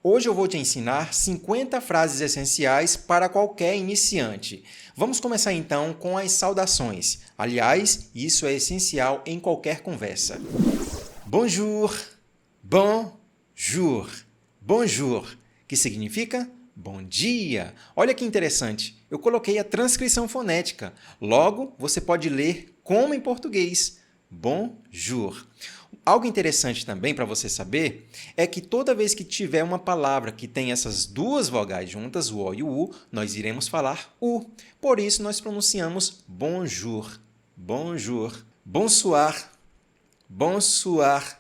Hoje eu vou te ensinar 50 frases essenciais para qualquer iniciante. Vamos começar então com as saudações. Aliás, isso é essencial em qualquer conversa. Bonjour, bonjour, bonjour, que significa bom dia. Olha que interessante, eu coloquei a transcrição fonética. Logo, você pode ler como em português. Bonjour. Algo interessante também para você saber é que toda vez que tiver uma palavra que tem essas duas vogais juntas, o O e o U, nós iremos falar U. Por isso, nós pronunciamos bonjour, bonjour, bonsoir, bonsoir,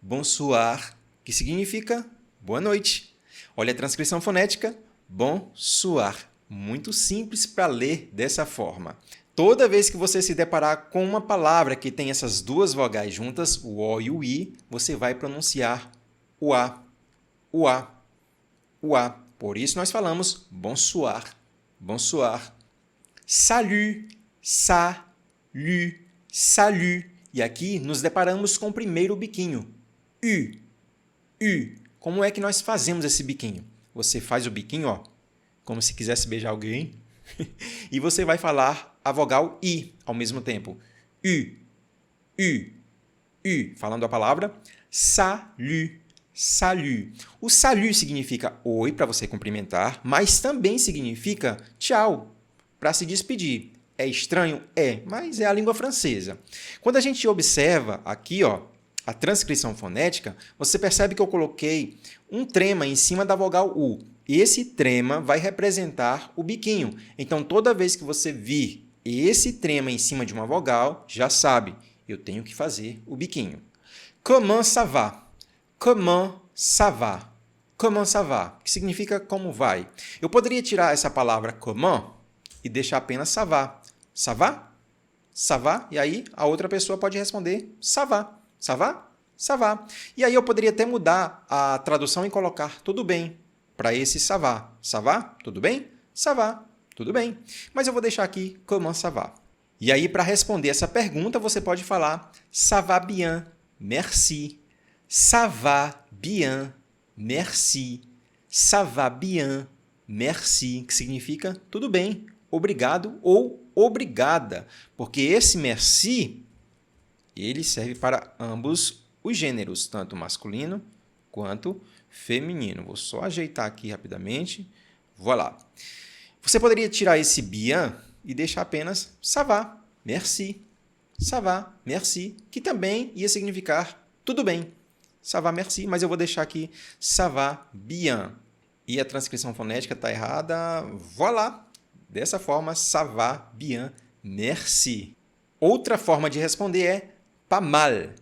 bonsoir, que significa boa noite. Olha a transcrição fonética, bonsoir. Muito simples para ler dessa forma. Toda vez que você se deparar com uma palavra que tem essas duas vogais juntas, o O e o I, você vai pronunciar o A, o A, o A. Por isso nós falamos bonsoir, bonsoir. Salut, salut, salut. E aqui nos deparamos com o primeiro biquinho, U, U. Como é que nós fazemos esse biquinho? Você faz o biquinho, ó, como se quisesse beijar alguém, e você vai falar a vogal I ao mesmo tempo. U, U, U. Falando a palavra salut, salut. O salut significa oi, para você cumprimentar, mas também significa tchau, para se despedir. É estranho? É, mas é a língua francesa. Quando a gente observa aqui, ó, a transcrição fonética, você percebe que eu coloquei um trema em cima da vogal U. Esse trema vai representar o biquinho. Então, toda vez que você vir esse trema em cima de uma vogal, já sabe, eu tenho que fazer o biquinho. Comment ça va? Comment ça va? Comment ça va? Que significa como vai. Eu poderia tirar essa palavra comment e deixar apenas ça va. Ça va? Ça va? E aí, a outra pessoa pode responder ça va. Ça va? Ça va. E aí eu poderia até mudar a tradução e colocar tudo bem para esse ça va. Ça va? Tudo bem? Ça va. Tudo bem. Mas eu vou deixar aqui comment ça va. E aí, para responder essa pergunta, você pode falar ça va bien, merci. Ça va bien, merci. Ça va bien, merci. Que significa tudo bem, obrigado ou obrigada. Porque esse merci, ele serve para ambos os gêneros, tanto masculino quanto feminino. Vou só ajeitar aqui rapidamente. Voilà. Você poderia tirar esse bien e deixar apenas ça va, merci. Ça va, merci, que também ia significar tudo bem. Ça va, merci, mas eu vou deixar aqui ça va bien. E a transcrição fonética está errada. Voilà. Dessa forma, ça va bien, merci. Outra forma de responder é pas mal.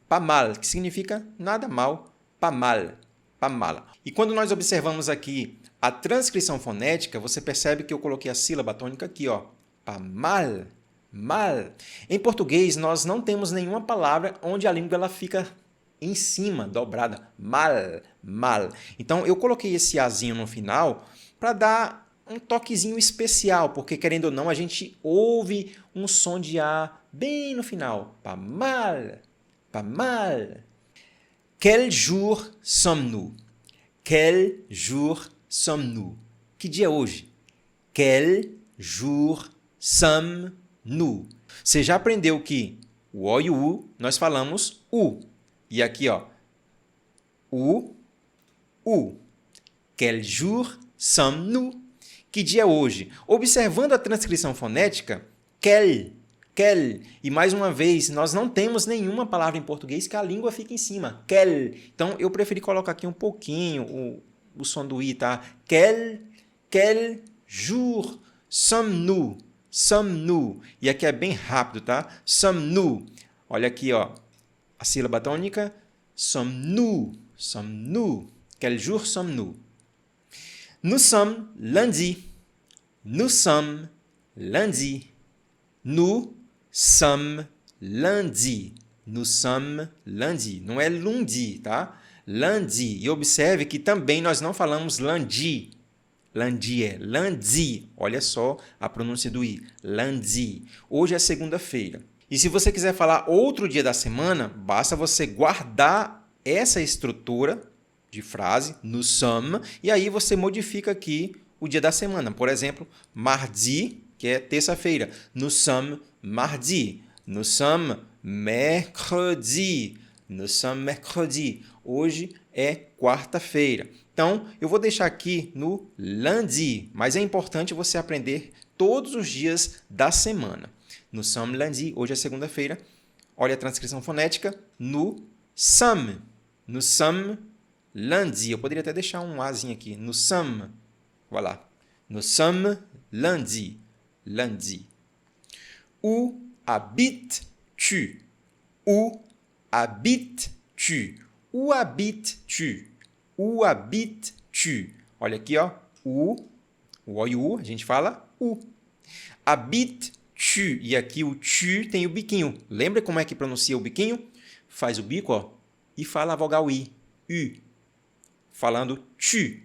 Pas mal, que significa nada mal. Pas mal. Pas mal. E quando nós observamos aqui a transcrição fonética, você percebe que eu coloquei a sílaba tônica aqui, ó. Pas mal. Mal. Em português, nós não temos nenhuma palavra onde a língua ela fica em cima, dobrada. Mal. Mal. Então, eu coloquei esse azinho no final para dar um toquezinho especial, porque, querendo ou não, a gente ouve um som de A bem no final. Pas mal. Pas mal. Quel jour sommes-nous? Quel jour sommes-nous? Que dia é hoje? Quel jour sommes-nous? Você já aprendeu que o O e o U nós falamos U. E aqui, ó, U, U. Quel jour sommes-nous? Que dia é hoje? Observando a transcrição fonética, quel. E mais uma vez, nós não temos nenhuma palavra em português que a língua fique em cima. Quel. Então, eu preferi colocar aqui um pouquinho o som do I, tá? Quel jour sommes-nous? Sommes-nous. E aqui é bem rápido, tá? Sommes-nous. Olha aqui, ó. A sílaba tônica. Sommes-nous. Sommes-nous. Quel jour sommes-nous? Nous sommes lundi. Nous sommes lundi. Nous sommes lundi. Nous sommes lundi. Não é lundi, tá? Lundi. E observe que também nós não falamos lundi. Lundi é lundi. Olha só a pronúncia do I. Lundi. Hoje é segunda-feira. E se você quiser falar outro dia da semana, basta você guardar essa estrutura de frase, nous sommes, e aí você modifica aqui o dia da semana. Por exemplo, mardi, que é terça-feira. Nous sommes mardi. Nous sommes mercredi. Nous sommes mercredi. Hoje é quarta-feira. Então, eu vou deixar aqui no lundi, mas é importante você aprender todos os dias da semana. Nous sommes lundi, hoje é segunda-feira. Olha a transcrição fonética. Nous sommes. Nous sommes lundi. Eu poderia até deixar um azinho aqui. Nous sommes. Voilà. Nous sommes lundi. Lundi. Où habites-tu? Où habites-tu? Où habites-tu? Où habites-tu? Olha aqui, ó. O O e o U, a gente fala U. Habites-tu. E aqui o tu tem o biquinho. Lembra como é que pronuncia o biquinho? Faz o bico, ó, e fala a vogal I. U. Falando tu.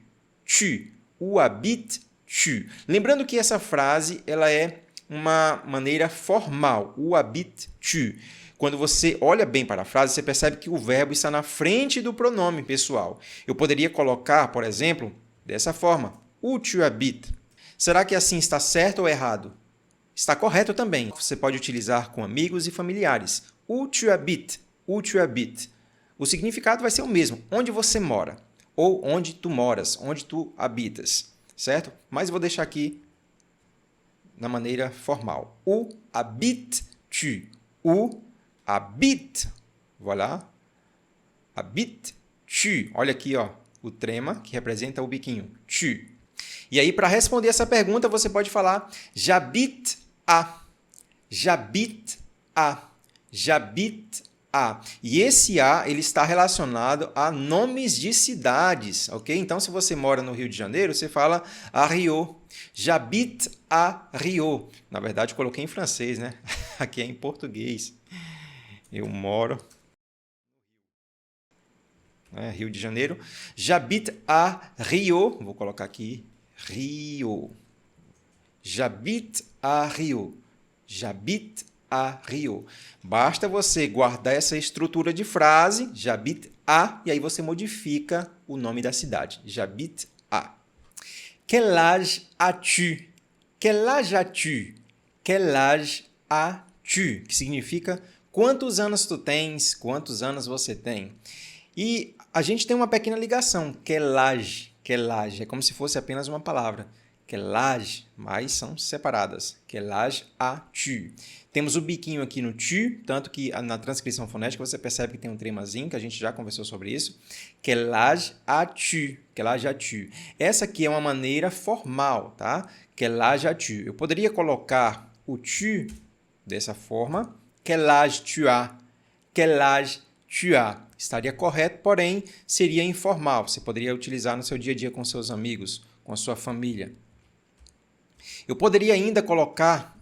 Tu. Où habites-tu? Lembrando que essa frase ela é uma maneira formal. Où habites-tu? Quando você olha bem para a frase, você percebe que o verbo está na frente do pronome pessoal. Eu poderia colocar, por exemplo, dessa forma. Où tu habites? Será que assim está certo ou errado? Está correto também. Você pode utilizar com amigos e familiares. Où tu habites? Où tu habites? O significado vai ser o mesmo. Onde você mora? Ou onde tu moras? Onde tu habitas? Certo? Mas eu vou deixar aqui na maneira formal. Où habites-tu? Où habite. Voilà. Habite-tu. Olha aqui, ó, o trema que representa o biquinho. Tu. E aí, para responder essa pergunta, você pode falar j'habite à. J'habite à. J'habite à. E esse a, ele está relacionado a nomes de cidades, ok? Então, se você mora no Rio de Janeiro, você fala a Rio. J'habite à Rio. Na verdade, eu coloquei em francês, né? Aqui é em português. Eu moro Rio de Janeiro. J'habite à Rio. Vou colocar aqui Rio. J'habite à Rio. J'habite à Rio. Basta você guardar essa estrutura de frase, j'habite à, e aí você modifica o nome da cidade. J'habite à. Quel âge as-tu? Quel âge as-tu? Quel âge as-tu? Que significa quantos anos tu tens, quantos anos você tem. E a gente tem uma pequena ligação. Quel âge. Quel âge. É como se fosse apenas uma palavra. Quel âge, mas são separadas. Quel âge as-tu? Temos o biquinho aqui no tu, tanto que na transcrição fonética você percebe que tem um tremazinho, que a gente já conversou sobre isso. Quel âge as-tu? Quel âge as-tu? Essa aqui é uma maneira formal, tá? Quel âge as-tu? Eu poderia colocar o tu dessa forma. Quel âge tu as? Quel âge tu as? Estaria correto, porém seria informal. Você poderia utilizar no seu dia a dia com seus amigos, com a sua família. Eu poderia ainda colocar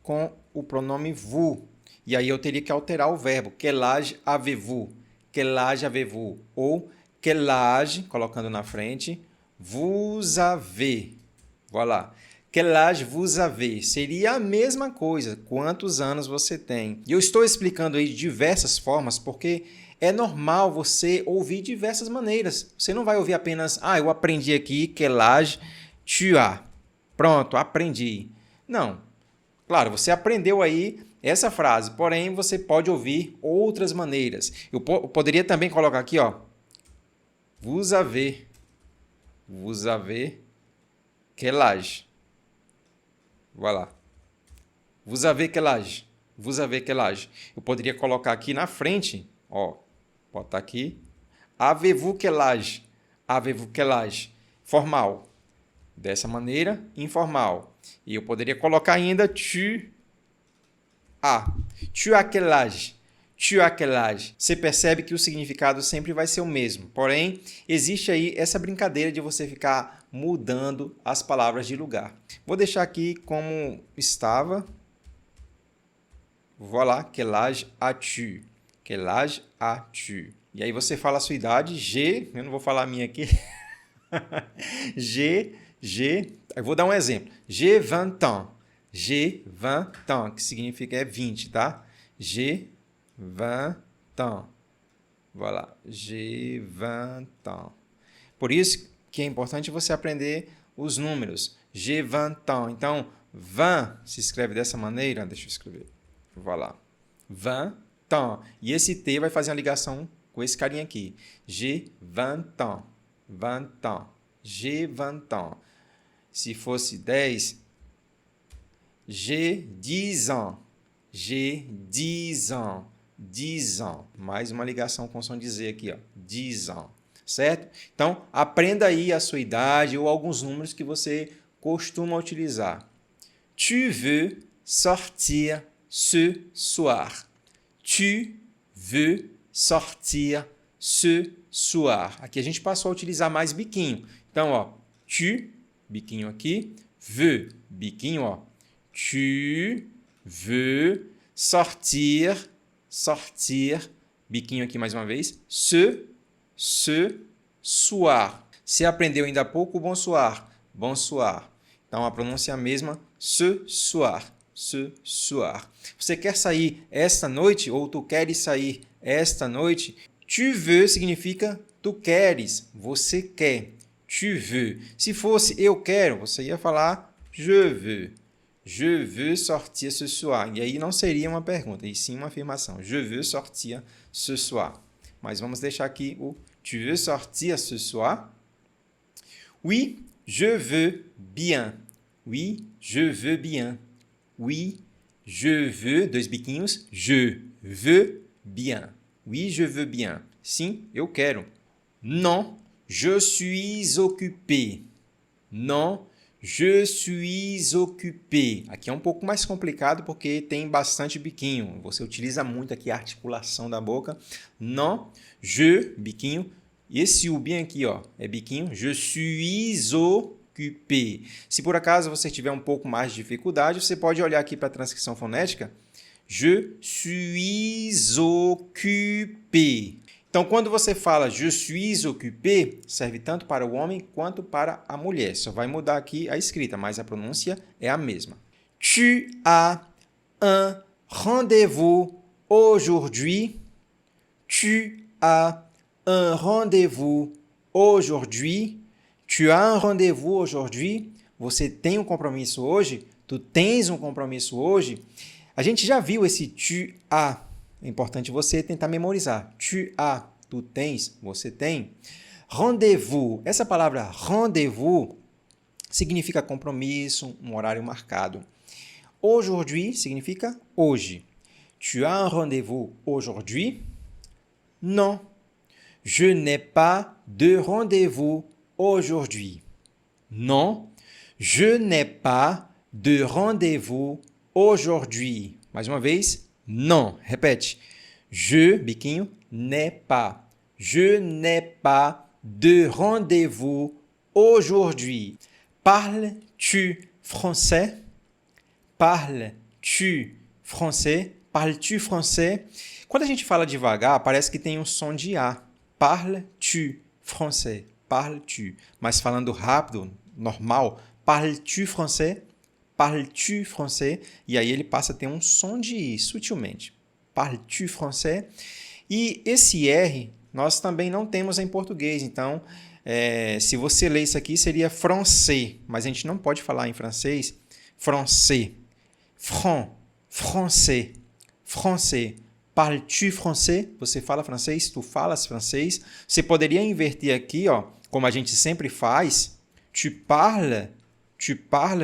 com o pronome vous. E aí eu teria que alterar o verbo. Quel âge avez-vous? Quel âge avez-vous? Ou quel âge, colocando na frente, vous avez. Voilà. Quel âge vous avez? Seria a mesma coisa. Quantos anos você tem? E eu estou explicando aí de diversas formas porque é normal você ouvir diversas maneiras. Você não vai ouvir apenas, eu aprendi aqui, quel âge tu as. Pronto, aprendi. Não. Claro, você aprendeu aí essa frase, porém você pode ouvir outras maneiras. Eu poderia também colocar aqui, ó, vous avez quel âge. Voilà. Vous avez quel âge? Vous avez quel âge? Eu poderia colocar aqui na frente, ó, botar aqui, avez-vous quel âge? Avez-vous quel âge? Formal. Dessa maneira, informal. E eu poderia colocar ainda tu as. Tu as quel âge? Tu as quel âge? Você percebe que o significado sempre vai ser o mesmo. Porém, existe aí essa brincadeira de você ficar mudando as palavras de lugar. Vou deixar aqui como estava. Voilà, quel âge as-tu? Quel âge as-tu? E aí você fala a sua idade, eu não vou falar a minha aqui. Eu vou dar um exemplo. J'ai 20 ans. J'ai 20 ans, que significa 20, tá? J'ai 20 ans. Voilà. J'ai 20 ans. Por isso que é importante você aprender os números. J'ai 20 ans. Então, 20 se escreve dessa maneira. Deixa eu escrever. Voilà. 20 ans. E esse T vai fazer uma ligação com esse carinha aqui. J'ai 20 ans. 20 ans. J'ai 20 ans. Se fosse 10, j'ai 10 ans. J'ai 10 ans. 10 ans. Mais uma ligação com o som de Z aqui, ó. 10 ans. Certo? Então, aprenda aí a sua idade ou alguns números que você costuma utilizar. Tu veux sortir ce soir? Tu veux sortir ce soir? Aqui a gente passou a utilizar mais biquinho. Então, ó, tu, biquinho aqui, veux, biquinho, ó. Tu veux sortir, biquinho aqui mais uma vez, ce soir. Você aprendeu ainda há pouco o bonsoir. Então, a pronúncia é a mesma, ce soir. Você quer sair esta noite ou tu queres sair esta noite? Tu veux significa tu queres, você quer. Tu veux. Se fosse eu quero, você ia falar je veux. Je veux sortir ce soir. E aí não seria uma pergunta, e sim uma afirmação. Je veux sortir ce soir. Mas vamos deixar aqui o tu veux sortir ce soir? Oui, je veux bien. Oui, je veux bien. Oui, je veux, dois biquinhos, je veux bien. Oui, je veux bien. Sim, eu quero. Non, je suis occupé. Non, je suis occupé. Aqui é um pouco mais complicado porque tem bastante biquinho. Você utiliza muito aqui a articulação da boca. Non, je, biquinho. E esse U bem aqui, ó, é biquinho. Je suis occupé. Se por acaso você tiver um pouco mais de dificuldade, você pode olhar aqui para a transcrição fonética. Je suis occupé. Então, quando você fala je suis occupé, serve tanto para o homem quanto para a mulher. Só vai mudar aqui a escrita, mas a pronúncia é a mesma. Tu as un rendez-vous aujourd'hui? Tu as un rendez-vous aujourd'hui? Tu as un rendez-vous aujourd'hui? Você tem um compromisso hoje? Tu tens um compromisso hoje? A gente já viu esse tu as. É importante você tentar memorizar. Tu as, tu tens, você tem. Rendez-vous. Essa palavra rendez-vous significa compromisso, um horário marcado. Aujourd'hui significa hoje. Tu as un rendez-vous aujourd'hui? Non. Je n'ai pas de rendez-vous aujourd'hui. Non. Je n'ai pas de rendez-vous aujourd'hui. Mais uma vez. Non. Répète. Je, biquinho, n'ai pas. Je n'ai pas de rendez-vous aujourd'hui. Parles-tu français? Parles-tu français? Parles-tu français? Quando a gente fala devagar, parece que tem um som de A. Parles-tu français? Parles-tu. Mas falando rápido, normal, parles-tu français? Parles-tu français? E aí ele passa a ter um som de I, sutilmente. Parles-tu français? E esse R nós também não temos em português. Então, se você ler isso aqui, seria français. Mas a gente não pode falar em francês. Français. Français. Français. Parles-tu français? Você fala francês? Tu falas francês? Você poderia inverter aqui, ó, como a gente sempre faz. Tu parles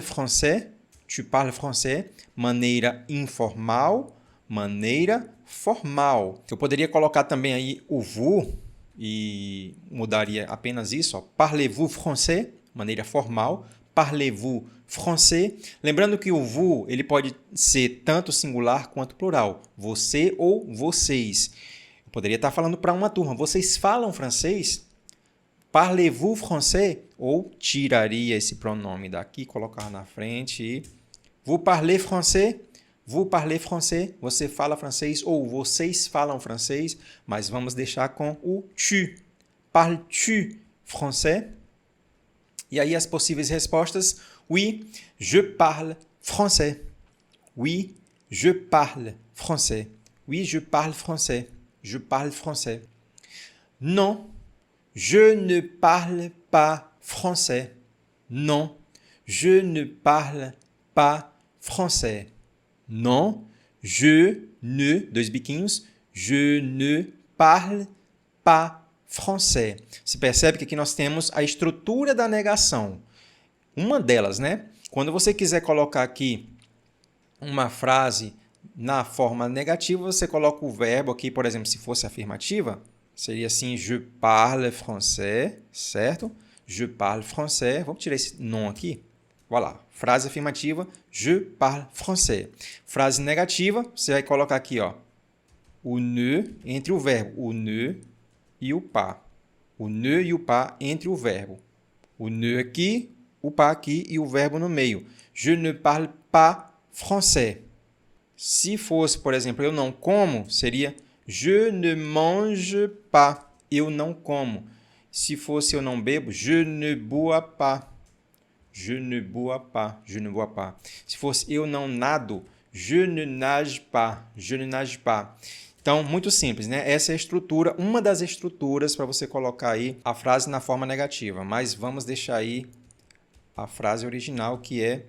français? Tu parles français, maneira informal, maneira formal. Eu poderia colocar também aí o vous e mudaria apenas isso. Ó. Parlez-vous français, maneira formal. Parlez-vous français. Lembrando que o vous ele pode ser tanto singular quanto plural. Você ou vocês. Eu poderia estar falando para uma turma. Vocês falam francês? Parlez-vous français? Ou tiraria esse pronome daqui, colocar na frente e vous parlez français? Vous parlez français? Você fala francês ou vocês falam francês? Mas vamos deixar com o tu. Parles-tu français? E aí as possíveis respostas. Oui, je parle français. Oui, je parle français. Oui, je parle français. Je parle français. Non, je ne parle pas français. Non, je ne parle pas français. Non, je ne, dois biquinhos, je ne parle pas français. Você percebe que aqui nós temos a estrutura da negação. Uma delas, né? Quando você quiser colocar aqui uma frase na forma negativa, você coloca o verbo aqui, por exemplo, se fosse afirmativa, seria assim, je parle français, certo? Je parle français. Vamos tirar esse non aqui. Voilà. Frase afirmativa, je parle français. Frase negativa, você vai colocar aqui, ó, o ne entre o verbo, o ne e o pas. O ne e o pas entre o verbo. O ne aqui, o pas aqui e o verbo no meio. Je ne parle pas français. Se fosse, por exemplo, eu não como, seria je ne mange pas. Eu não como. Se fosse eu não bebo, je ne bois pas. Je ne bois pas. Je ne bois pas. Se fosse eu não nado, je ne nage pas. Je ne nage pas. Então, muito simples, né? Essa é a estrutura, uma das estruturas para você colocar aí a frase na forma negativa. Mas vamos deixar aí a frase original, que é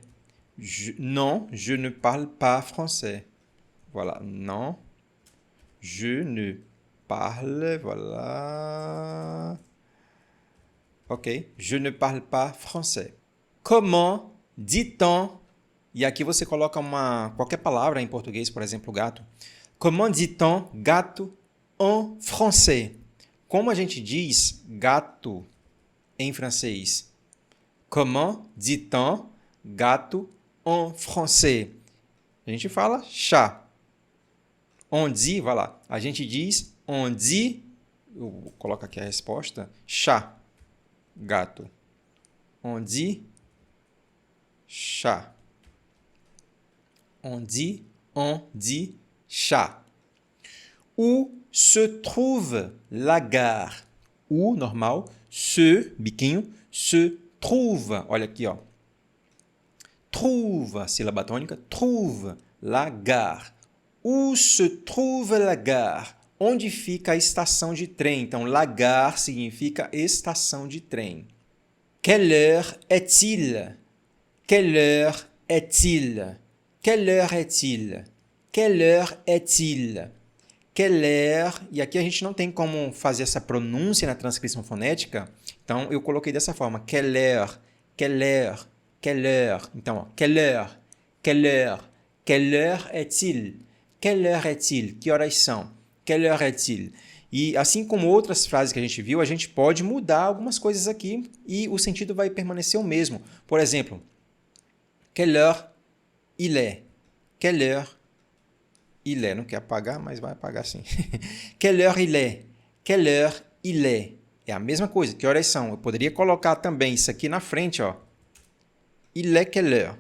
non, je ne parle pas français. Voilà, non, je ne parle, voilà. Ok, je ne parle pas français. Comment dit-on? E aqui você coloca qualquer palavra em português, por exemplo, gato. Comment dit-on gato en français? Como a gente diz gato em francês? Comment dit-on gato en français? A gente fala chat. On dit, voilà. A gente diz, on dit, eu coloco aqui a resposta, chat, gato. On dit, chat. On dit, chat. Où se trouve la gare? Où, normal, se, biquinho, se trouve. Olha aqui, ó. Trouve, sílaba tônica, trouve la gare. Où se trouve la gare? Onde fica a estação de trem? Então, la gare significa estação de trem. Quelle heure est-il? Quelle heure est-il? Quelle heure est-il? Quelle heure est-il? Quelle heure? E aqui a gente não tem como fazer essa pronúncia na transcrição fonética, então eu coloquei dessa forma. Quelle heure? Quelle heure? Quelle heure? Então, ó, quelle heure? Quelle heure? Quelle heure est-il? Quelle heure est-il? Que horas são? Quelle heure est-il? E assim como outras frases que a gente viu, a gente pode mudar algumas coisas aqui e o sentido vai permanecer o mesmo. Por exemplo, quelle heure il est? Quelle heure il est? Não quer apagar, mas vai apagar sim. Quelle heure il est? Quelle heure il est? É a mesma coisa. Que horas são? Eu poderia colocar também isso aqui na frente, ó. Il est quelle heure?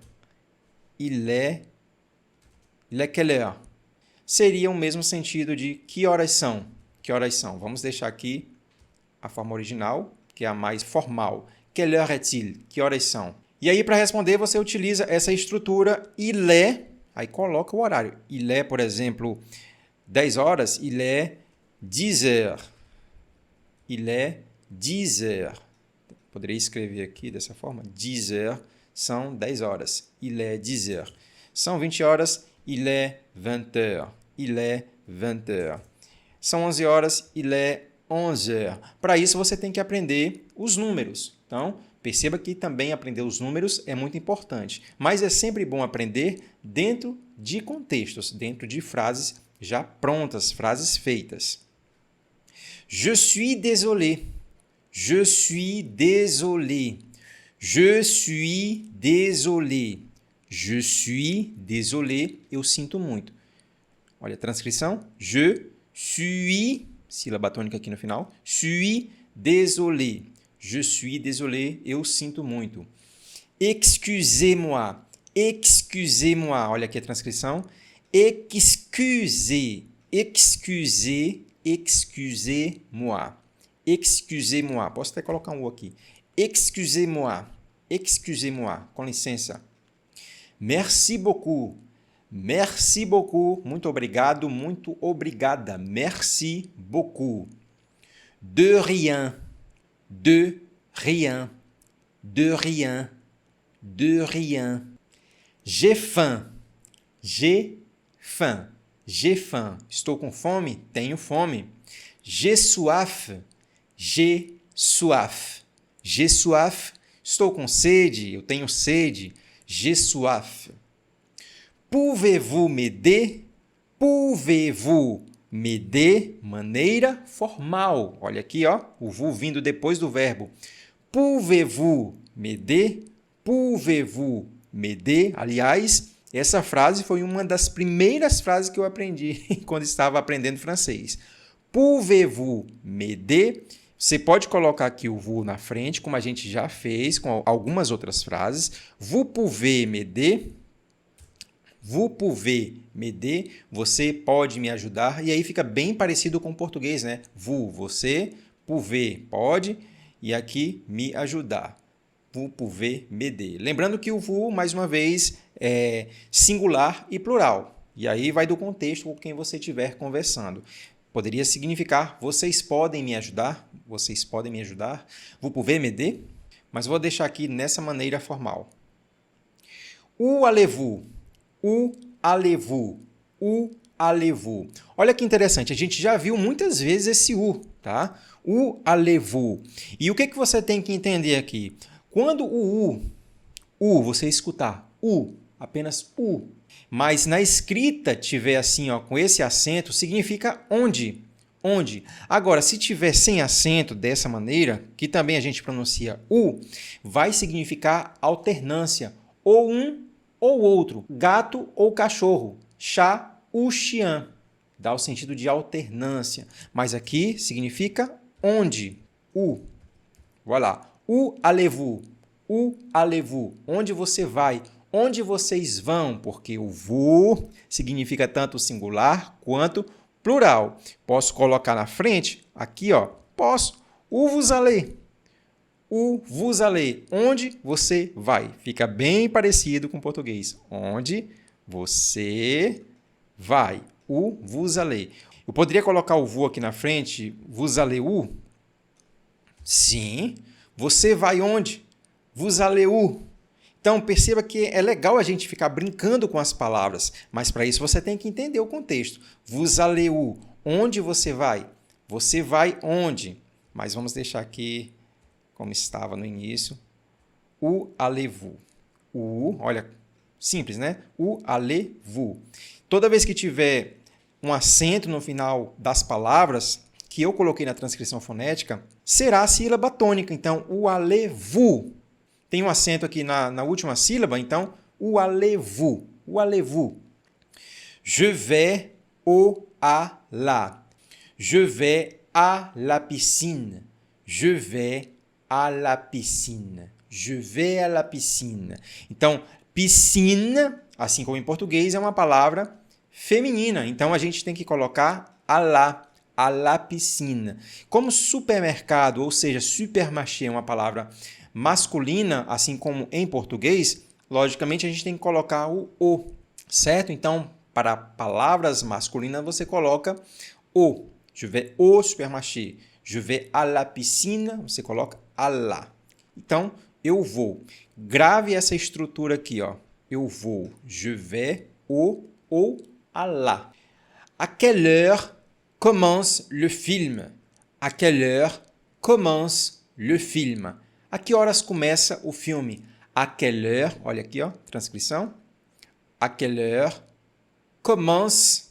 Il est quelle heure? Seria o mesmo sentido de que horas são? Que horas são? Vamos deixar aqui a forma original, que é a mais formal. Quelle heure est-il? Que horas são? E aí, para responder, você utiliza essa estrutura il est, aí coloca o horário. Il est, por exemplo, 10 horas, il est 10 heures. Il est 10 heures. Poderia escrever aqui dessa forma. 10 heures são 10 horas. Il est 10 heures. São 20 horas, il est 20 heures. Il est 20 heures. São 11 horas, il est 11 heures. Para isso, você tem que aprender os números. Então, perceba que também aprender os números é muito importante. Mas é sempre bom aprender dentro de contextos, dentro de frases já prontas, frases feitas. Je suis désolé. Je suis désolé. Je suis désolé. Je suis désolé. Eu sinto muito. Olha a transcrição. Je suis, sílaba tônica aqui no final. Suis désolé. Je suis désolé. Eu sinto muito. Excusez-moi. Excusez-moi. Olha aqui a transcrição. Excusez. Excusez. Excusez-moi. Excusez-moi. Posso até colocar um O aqui. Excusez-moi. Excusez-moi. Com licença. Merci beaucoup. Merci beaucoup. Muito obrigado, muito obrigada. Merci beaucoup. De rien, de rien, de rien, de rien. J'ai faim, j'ai faim, j'ai faim. Estou com fome? Tenho fome. J'ai soif, j'ai soif. J'ai soif. Estou com sede? Eu tenho sede. J'ai soif. Pouvez-vous m'aider? Pouvez-vous m'aider? Maneira formal. Olha aqui, ó, o vous vindo depois do verbo. Pouvez-vous m'aider? Pouvez-vous m'aider? Aliás, essa frase foi uma das primeiras frases que eu aprendi quando estava aprendendo francês. Pouvez-vous m'aider? Você pode colocar aqui o vous na frente, como a gente já fez com algumas outras frases. Vous pouvez m'aider? Vous pouvez m'aider? Você pode me ajudar? E aí fica bem parecido com o português, né? Vous, você, pouvez, pode, e aqui me ajudar. Vous pouvez m'aider. Lembrando que o vous, mais uma vez, é singular e plural. E aí vai do contexto com quem você estiver conversando. Poderia significar, vocês podem me ajudar? Vocês podem me ajudar? Vous pouvez m'aider? Mas vou deixar aqui nessa maneira formal. Où allez-vous? Où allez-vous? Où allez-vous? Olha que interessante, a gente já viu muitas vezes esse où, tá? Où allez-vous? E o que você tem que entender aqui? Quando o você escutar apenas mas na escrita tiver assim, ó, com esse acento, significa onde. Onde? Agora, se tiver sem acento dessa maneira, que também a gente pronuncia vai significar alternância, ou um ou outro, gato ou cachorro, chá ou chien, dá o sentido de alternância, mas aqui significa onde, voilà, où allez-vous, où allez-vous, onde você vai, onde vocês vão, porque o vous significa tanto singular quanto plural. Posso colocar na frente, aqui, ó, posso, où vous allez, où vous allez, onde você vai. Fica bem parecido com o português. Onde você vai. Où vous allez. Eu poderia colocar o vous aqui na frente. Vous allez où? Sim. Você vai onde? Vous allez où? Então, perceba que é legal a gente ficar brincando com as palavras, mas para isso você tem que entender o contexto. Vous allez où? Onde você vai? Você vai onde? Mas vamos deixar aqui como estava no início. Où allez-vous? Olha, simples, né? Où allez-vous? Toda vez que tiver um acento no final das palavras, que eu coloquei na transcrição fonética, será a sílaba tônica. Então, où allez-vous? Tem um acento aqui na última sílaba, então, où allez-vous? Où allez-vous? Je vais à la. Je vais à la piscine. Je vais à la piscine. Je vais à la piscine. Então, piscine, assim como em português, é uma palavra feminina. Então, a gente tem que colocar à la piscine. Como supermercado, ou seja, supermarché é uma palavra masculina, assim como em português, logicamente a gente tem que colocar o, certo? Então, para palavras masculinas, você coloca o. Je vais au supermarché. Je vais à la piscine, você coloca à la. Então, eu vou. Grave essa estrutura aqui, ó. Eu vou. Je vais au ou à la. À quelle heure commence le film? À quelle heure commence le film? A que horas começa o filme? À quelle heure, olha aqui, ó, transcrição. À quelle heure commence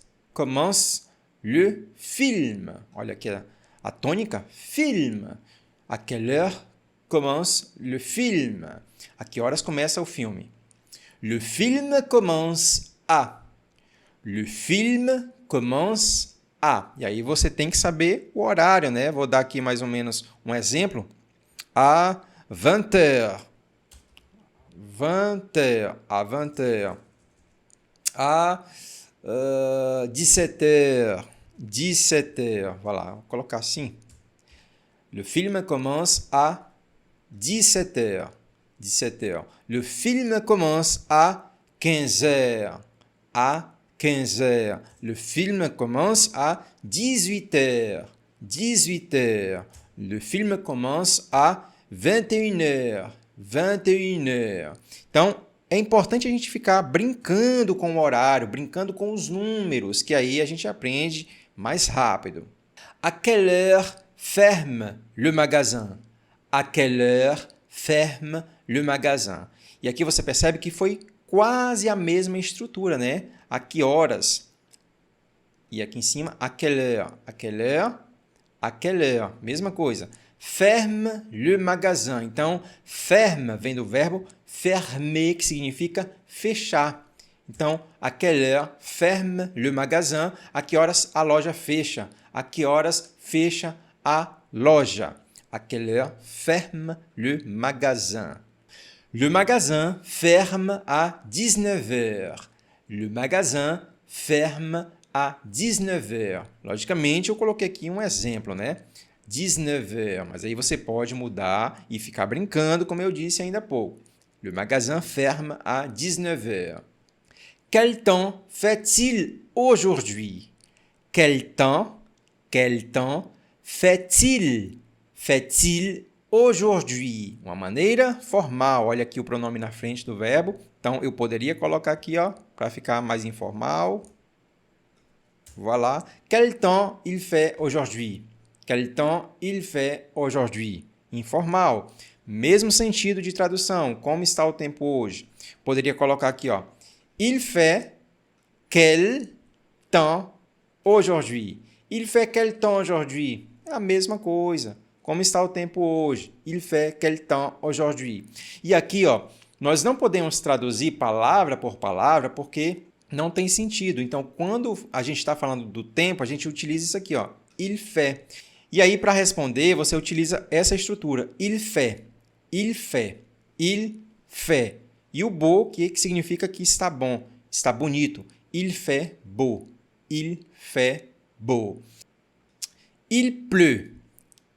le film? Olha aqui a tônica, film. À quelle heure commence le film? A que horas começa o filme? Le film commence à. Le film commence à. E aí você tem que saber o horário, né? Vou dar aqui mais ou menos um exemplo. À 20h. 20h. À 20h. À 17h. 17h. Voilà, vou colocar assim. Le film commence à 17h. 17h. Le film commence à 15h. À 15h. Le film commence à 18h. 18 heures. Le film commence à 21 heures. 21 heures. Então, é importante a gente ficar brincando com o horário, brincando com os números, que aí a gente aprende mais rápido. À quelle heure ferme le magasin? À quelle heure ferme le magasin? E aqui você percebe que foi quase a mesma estrutura, né? A que horas? E aqui em cima, à quelle heure? À quelle heure? À quelle heure? Mesma coisa. Ferme le magasin. Então, ferme vem do verbo fermer, que significa fechar. Então, à quelle heure ferme le magasin? A que horas a loja fecha? A que horas fecha a loja? À quelle heure ferme le magasin? Le magasin ferme à 19 heures. Le magasin ferme à 19 heures. Logicamente, eu coloquei aqui um exemplo, né? 19 heures, mas aí você pode mudar e ficar brincando, como eu disse ainda há pouco. Le magasin ferme à 19 heures. Quel temps fait-il aujourd'hui? Quel temps fait-il aujourd'hui? Uma maneira formal. Olha aqui o pronome na frente do verbo. Então, eu poderia colocar aqui, ó, para ficar mais informal. Voilà. Quel temps il fait aujourd'hui? Quel temps il fait aujourd'hui? Informal. Mesmo sentido de tradução. Como está o tempo hoje? Poderia colocar aqui, ó. Il fait quel temps aujourd'hui? Il fait quel temps aujourd'hui? É a mesma coisa. Como está o tempo hoje? Il fait quel temps aujourd'hui? E aqui, ó, nós não podemos traduzir palavra por palavra porque não tem sentido. Então, quando a gente está falando do tempo, a gente utiliza isso aqui, ó. Il fait. E aí, para responder, você utiliza essa estrutura. Il fait. Il fait. Il fait. E o beau, que significa que está bom, está bonito. Il fait beau. Il fait beau. Il pleut.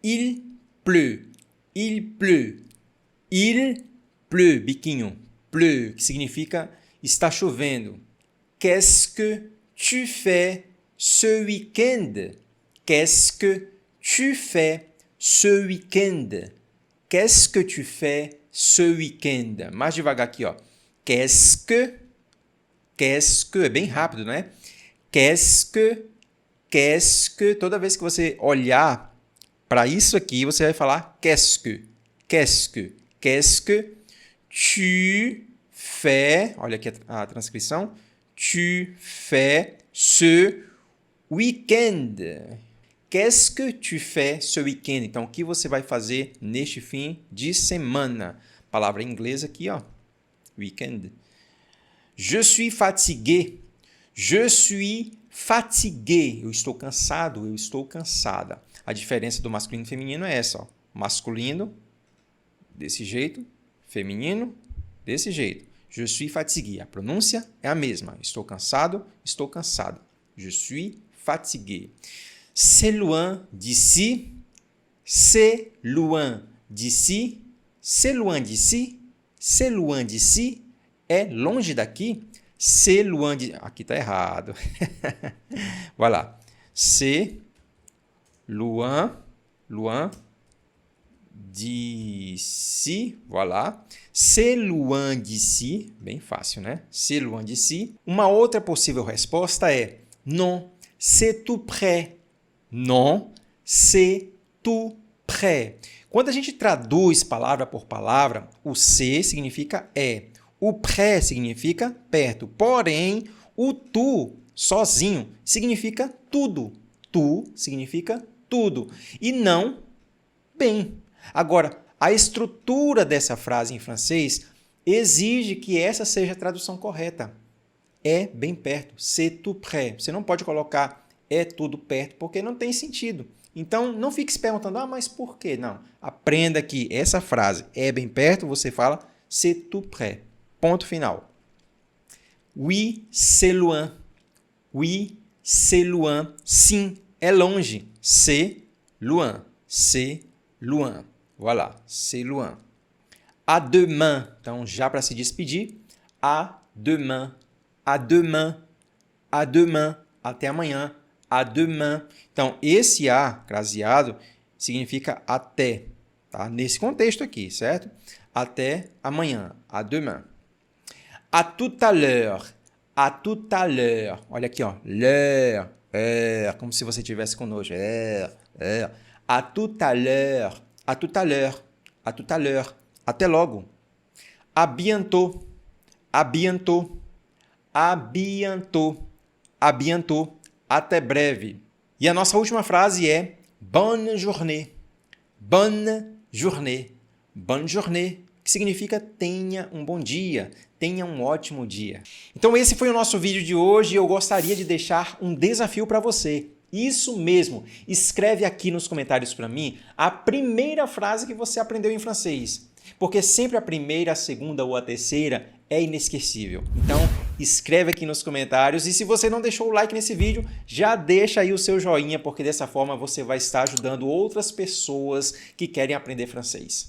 Il pleut. Il pleut. Il pleut, biquinho. Pleut, que significa está chovendo. Qu'est-ce que tu fais ce week-end? Qu'est-ce que tu fais ce week-end? Qu'est-ce que tu fais ce week-end? Mais devagar aqui, ó. Qu'est-ce que, é bem rápido, né? Qu'est-ce que, toda vez que você olhar para isso aqui, você vai falar qu'est-ce que tu fais, olha aqui a transcrição, tu fais ce week-end. Qu'est-ce que tu fais ce week-end? Então, o que você vai fazer neste fim de semana? Palavra em inglês aqui, ó. Weekend. Je suis fatigué. Je suis fatigué. Eu estou cansado, eu estou cansada. A diferença do masculino e feminino é essa, ó. Masculino, desse jeito. Feminino, desse jeito. Je suis fatigué. A pronúncia é a mesma. Estou cansado, estou cansado. Je suis fatigué. C'est loin d'ici. C'est loin d'ici. C'est loin d'ici. C'est loin d'ici. É longe daqui. C'est loin de... Aqui está errado. Voilà. C'est loin d'ici. Voilà. C'est loin d'ici. Bem fácil, né? C'est loin d'ici. Uma outra possível resposta é non, c'est tout près. Non, c'est tout près. Quando a gente traduz palavra por palavra, o c'est significa é. O près significa perto. Porém, o tu, sozinho, significa tudo. Tu significa tudo. E não bem. Agora, a estrutura dessa frase em francês exige que essa seja a tradução correta. É bem perto. C'est tout près. Você não pode colocar é tudo perto, porque não tem sentido. Então, não fique se perguntando, mas por quê? Não. Aprenda que essa frase é bem perto, você fala c'est tout près. Ponto final. Oui, c'est loin. Oui, c'est loin. Sim, é longe. C'est loin. C'est loin. Voilà, c'est loin. À demain. Então, já para se despedir, à demain. À demain. À demain. Até amanhã. À demain. Então, esse A craseado significa até, tá? Nesse contexto aqui, certo? Até amanhã. À demain. À tout à l'heure. À tout à l'heure. Olha aqui, ó. L'heure. Como se você estivesse conosco. À tout à l'heure. À tout à l'heure. À tout à l'heure. Até logo. À bientôt. À bientôt. À bientôt. À bientôt. Até breve. E a nossa última frase é bonne journée. Bonne journée. Bonne journée, que significa tenha um bom dia, tenha um ótimo dia. Então esse foi o nosso vídeo de hoje e eu gostaria de deixar um desafio para você. Isso mesmo, escreve aqui nos comentários para mim a primeira frase que você aprendeu em francês. Porque sempre a primeira, a segunda ou a terceira é inesquecível. Então, escreve aqui nos comentários e se você não deixou o like nesse vídeo, já deixa aí o seu joinha, porque dessa forma você vai estar ajudando outras pessoas que querem aprender francês.